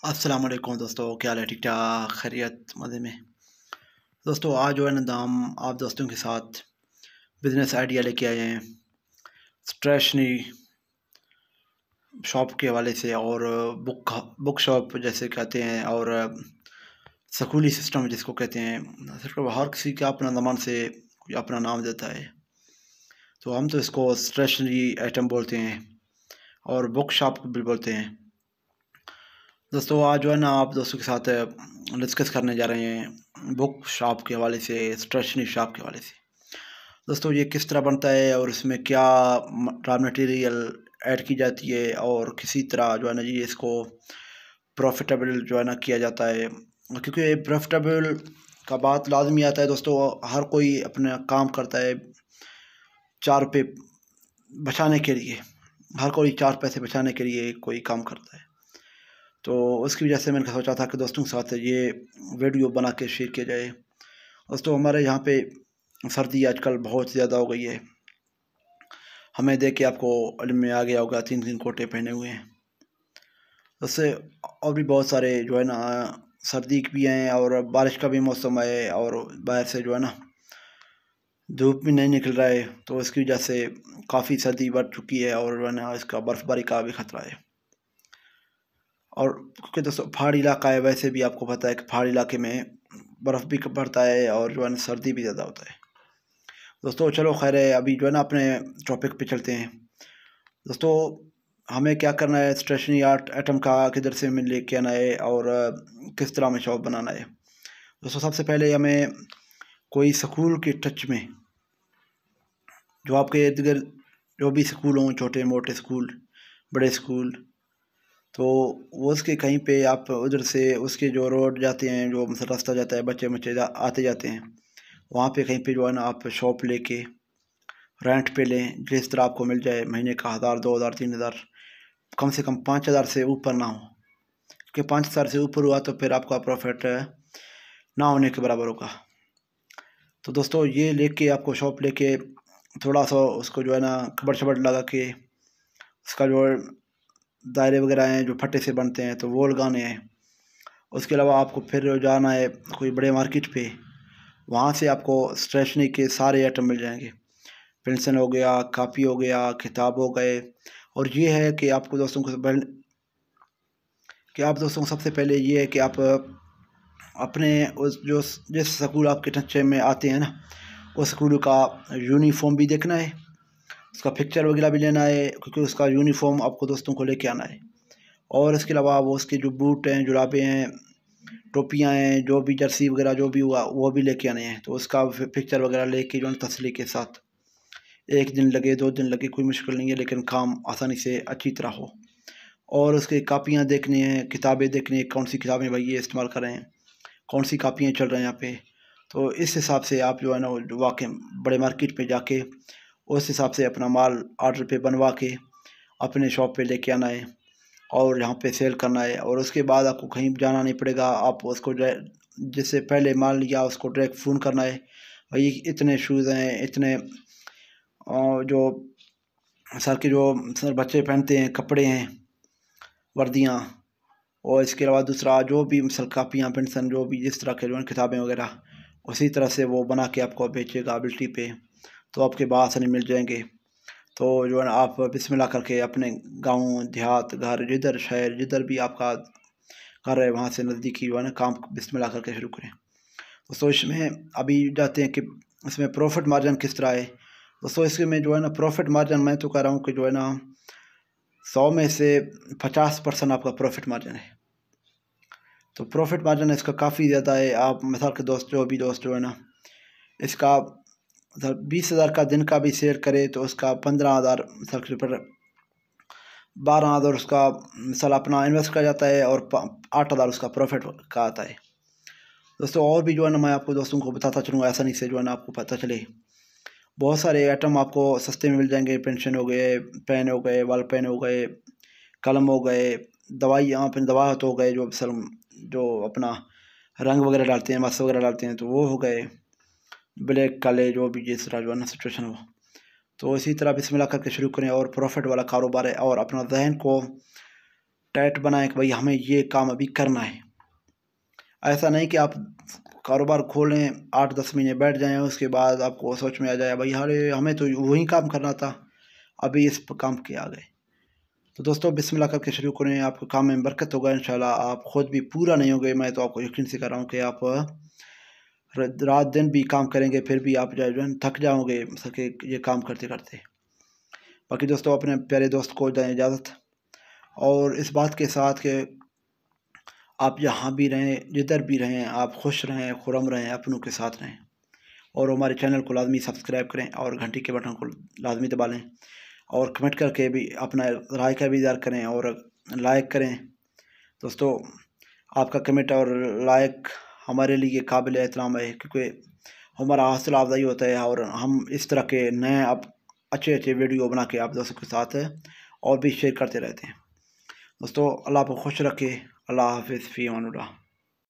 अस्सलाम वालेकुम दोस्तों, क्या हाल है? ठीक ठाक, खैरियत, मज़े में। दोस्तों आज जो है ना हम आप दोस्तों के साथ बिज़नेस आइडिया लेके आए हैं स्टेशनरी शॉप के हवाले से और बुक बुक शॉप जैसे कहते हैं और स्कूली सिस्टम जिसको कहते हैं। सिर्फ हर किसी का अपना ज़बान से कोई अपना नाम देता है, तो हम तो इसको स्टेशनरी आइटम बोलते हैं और बुक शॉप भी बोलते हैं। दोस्तों आज जो है ना आप दोस्तों के साथ डिस्कस करने जा रहे हैं बुक शॉप के हवाले से, स्टेशनरी शॉप के हवाले से। दोस्तों ये किस तरह बनता है और इसमें क्या रॉ मटेरियल ऐड की जाती है और किसी तरह जो है ना जी इसको प्रॉफिटेबल जो है ना किया जाता है, क्योंकि प्रॉफिटेबल का बात लाजमी आता है। दोस्तों हर कोई अपना काम करता है चार पे बचाने के लिए, हर कोई चार पैसे बचाने के लिए कोई काम करता है। तो उसकी वजह से मैंने सोचा था कि दोस्तों के साथ ये वीडियो बना के शेयर किया जाए। दोस्तों हमारे यहाँ पे सर्दी आजकल बहुत ज़्यादा हो गई है, हमें देख के आपको इल्म में आ गया होगा, 3-3 कोटे पहने हुए हैं। उससे और भी बहुत सारे जो है ना सर्दी भी हैं और बारिश का भी मौसम है और बाहर से जो है ना धूप भी नहीं निकल रहा है, तो इसकी वजह से काफ़ी सर्दी बढ़ चुकी है और जो है ना इसका बर्फ़बारी का भी ख़तरा है। और क्योंकि दोस्तों पहाड़ी इलाका है, वैसे भी आपको पता है कि पहाड़ी इलाके में बर्फ़ भी पड़ता है और जो है ना सर्दी भी ज़्यादा होता है। दोस्तों चलो खैर है, अभी जो है ना अपने टॉपिक पे चलते हैं। दोस्तों हमें क्या करना है, स्टेशनरी आर्ट आइटम का किधर से हमें लेके आना है और किस तरह हमें शॉप बनाना है। दोस्तों सबसे पहले हमें कोई स्कूल के टच में, जो आपके इर्द गिर्द जो भी स्कूल हों, छोटे मोटे स्कूल, बड़े स्कूल, तो वो उसके कहीं पे आप उधर से उसके जो रोड जाते हैं, जो मतलब रास्ता जाता है, बच्चे बच्चे आते जाते हैं, वहाँ पे कहीं पे जो है ना आप शॉप लेके रेंट पे लें, जिस तरह आपको मिल जाए महीने का 1000 2000 3000, कम से कम 5000 से ऊपर ना हो, क्योंकि 5000 से ऊपर हुआ तो फिर आपका प्रॉफिट ना होने के बराबर होगा। तो दोस्तों ये लेके आपको शॉप लेके थोड़ा सा उसको जो है ना कबड़ शबड़ लगा के उसका जो दायरे वगैरह हैं जो फटे से बनते हैं तो वो लगाने हैं। उसके अलावा आपको फिर जाना है कोई बड़े मार्केट पे, वहाँ से आपको स्टेशनरी के सारे आइटम मिल जाएंगे। पेंसिल हो गया, कापी हो गया, किताब हो गए। और ये है कि आपको दोस्तों को सबसे पहले ये है कि आप अपने उस जो जिस स्कूल आपके टच्चे में आते हैं ना, उस स्कूल का यूनिफॉर्म भी देखना है, उसका पिक्चर वगैरह भी लेना है, क्योंकि उसका यूनिफॉर्म आपको दोस्तों को लेके आना है। और इसके अलावा वो उसके जो बूट हैं, जुराबे हैं, टोपियाँ हैं, जो भी जर्सी वगैरह जो भी हुआ वो भी लेके आने हैं। तो उसका पिक्चर वगैरह लेके जो है तसल्ली के साथ, 1 दिन लगे 2 दिन लगे कोई मुश्किल नहीं है, लेकिन काम आसानी से अच्छी तरह हो। और उसकी कापियाँ देखनी हैं, किताबें देखनी हैं, कौन सी किताबें भाई ये इस्तेमाल कर रहे हैं, कौन सी कापियाँ चल रही हैं यहाँ पे। तो इस हिसाब से आप जो है ना वाकई बड़े मार्केट पे जाके उस हिसाब से अपना माल ऑर्डर पे बनवा के अपने शॉप पे लेके आना है और यहाँ पे सेल करना है। और उसके बाद आपको कहीं जाना नहीं पड़ेगा, आप उसको जिससे पहले माल लिया उसको डायरेक्ट फ़ोन करना है, भाई इतने शूज़ हैं, इतने जो सर के जो सर बच्चे पहनते हैं कपड़े हैं, वर्दियाँ। और इसके अलावा दूसरा जो भी मिसल कापियाँ, पेंसिल, जो भी जिस तरह के जो है किताबें वगैरह, उसी तरह से वो बना के आपको बेचेगा बिल्टी पे, तो आपके पास नहीं मिल जाएंगे। तो जो है ना आप बिस्मिल्लाह करके अपने गाँव देहात घर जिधर शहर जिधर भी आपका घर है वहाँ से नज़दीकी जो है ना काम बिस्मिल्लाह करके शुरू करें। दोस्तों इसमें अभी जाते हैं कि इसमें प्रॉफिट मार्जिन किस तरह है। दोस्तों इसमें जो है ना प्रॉफिट मार्जिन मैं तो कह रहा हूँ कि जो है ना 100 में से 50% आपका प्रॉफिट मार्जिन है। तो प्रॉफिट मार्जिन इसका काफ़ी ज़्यादा है। आप मिसाल के दोस्त जो है ना इसका 20,000 का दिन का भी शेयर करे तो उसका 15,000 मिसाल के ऊपर 12,000 उसका मिसाल अपना इन्वेस्ट कर जाता है और 8,000 उसका प्रॉफिट का आता है। दोस्तों और भी जो है ना मैं आपको दोस्तों को बताता चलूँगा आसानी से, जो है ना आपको पता चले। बहुत सारे आइटम आपको सस्ते में मिल जाएंगे, पेंशन हो गए, पेन हो गए, वाल पेन हो गए, कलम हो गए, दवाई यहाँ पर दवा तो हो गए, जो सर जो अपना रंग वगैरह डालते हैं, मस वगैरह डालते हैं, तो वो हो गए, ब्लैक काले जो भी जिस तरह जो है ना सिचुएशन हो। तो इसी तरह बिस्मिल्लाह करके शुरू करें और प्रॉफिट वाला कारोबार है और अपना जहन को टारगेट बनाएं कि भाई हमें ये काम अभी करना है। ऐसा नहीं कि आप कारोबार खोलें 8-10 महीने बैठ जाएं, उसके बाद आपको सोच में आ जाए भाई अरे हमें तो वही काम करना था, अभी इस काम के आ गए। तो दोस्तों बिस्मिल्लाह करके शुरू करें, आपको काम में बरकत होगा इंशाल्लाह। आप खुद भी पूरा नहीं होंगे, मैं तो आपको यकीन से कर रहा हूँ कि आप रात दिन भी काम करेंगे फिर भी आप जो है थक जाओगे सके ये काम करते करते। बाकी दोस्तों अपने प्यारे दोस्त को दें इजाज़त, और इस बात के साथ कि आप जहाँ भी रहें, जिधर भी रहें, आप खुश रहें, खुरम रहें, अपनों के साथ रहें। और हमारे चैनल को लाजमी सब्सक्राइब करें और घंटी के बटन को लाजमी दबा लें, और कमेंट करके भी अपना राय का भी इज़हार करें और लाइक करें। दोस्तों आपका कमेंट और लाइक हमारे लिए काबिल एहतराम है, क्योंकि हमारा हौसला अफजाई होता है और हम इस तरह के नए अब अच्छे अच्छे वीडियो बना के आप दोस्तों के साथ और भी शेयर करते रहते हैं। दोस्तों अल्लाह आपको खुश रखे। अल्लाह हाफिज़ फ़ी अमानिल्लाह।